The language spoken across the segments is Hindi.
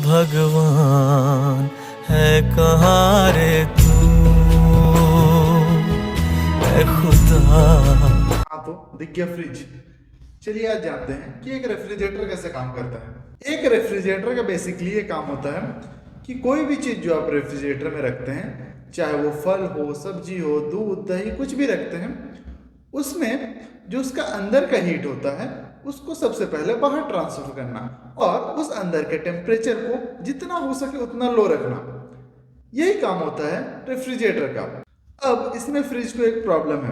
भगवान है कहाँ रे तू, है खुदा। हाँ तो दिख गया फ्रिज। चलिए आज जानते हैं कि एक रेफ्रिजरेटर कैसे काम करता है। एक रेफ्रिजरेटर का बेसिकली ये काम होता है कि कोई भी चीज़ जो आप रेफ्रिजरेटर में रखते हैं, चाहे वो फल हो, सब्जी हो, दूध, दही, कुछ भी रखते हैं, उसमें जो उसका अंदर का हीट होता है उसको सबसे पहले बाहर ट्रांसफर करना और उस अंदर के टेम्परेचर को जितना हो सके उतना लो रखना, यही काम होता है रेफ्रिजरेटर का। अब इसमें फ्रिज को एक प्रॉब्लम है,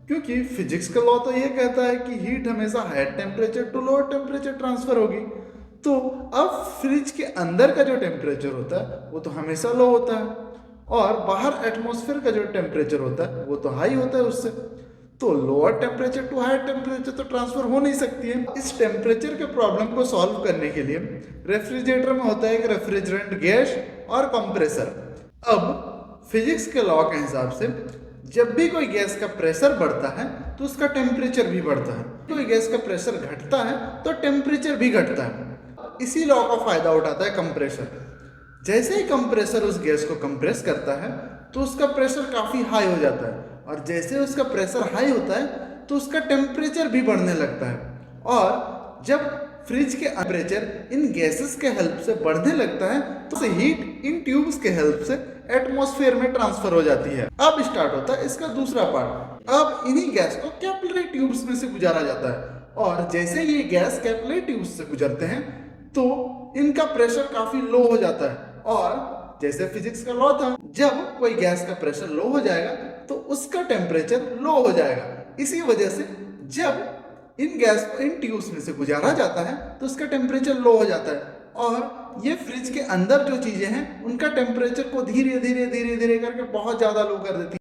क्योंकि फिजिक्स का लॉ तो ये कहता है कि हीट हमेशा higher temperature to lower temperature transfer होगी। तो अब फ्रिज के अंदर का जो टेम्परेचर होता है वो तो हमेशा लो होता है और बाहर एटमॉस्फेयर का जो टेम्परेचर होता है वो तो हाई होता है उससे। तो lower temperature to higher temperature तो ट्रांसफर हो नहीं सकती है। इस टेम्परेचर के प्रॉब्लम को सॉल्व करने के लिए रेफ्रिजरेटर में होता है एक रेफ्रिजरेंट गैस और कंप्रेसर। अब फिजिक्स के लॉ के हिसाब से जब भी कोई गैस का प्रेशर बढ़ता है तो उसका टेम्परेचर भी बढ़ता है, कोई गैस का प्रेशर घटता है तो टेम्परेचर भी घटता है। इसी लॉ का फायदा उठाता है कंप्रेसर। जैसे ही कंप्रेसर उस गैस को कंप्रेस करता है तो उसका प्रेशर काफ़ी हाई हो जाता है और जैसे उसका प्रेशर हाई होता है तो उसका टेम्परेचर भी बढ़ने लगता है। और जब फ्रिज के टेम्परेचर इन गैसेस के हेल्प से बढ़ने लगता है तो हीट इन ट्यूब्स के हेल्प से एटमॉस्फेयर में ट्रांसफर हो जाती है। अब स्टार्ट होता है इसका दूसरा पार्ट। अब इन्हीं गैस को कैपिलरी ट्यूब्स में से गुजारा जाता है और जैसे ये गैस कैपिलरी ट्यूब्स से गुजरते हैं तो इनका प्रेशर काफी लो हो जाता है और जैसे फिजिक्स का लॉ था, जब कोई गैस का प्रेशर लो हो जाएगा तो उसका टेम्परेचर लो हो जाएगा। इसी वजह से जब इन गैस को इन ट्यूब्स में से गुजारा जाता है तो उसका टेम्परेचर लो हो जाता है और ये फ्रिज के अंदर जो चीजें हैं उनका टेम्परेचर को धीरे धीरे धीरे धीरे करके बहुत ज्यादा लो कर देती है।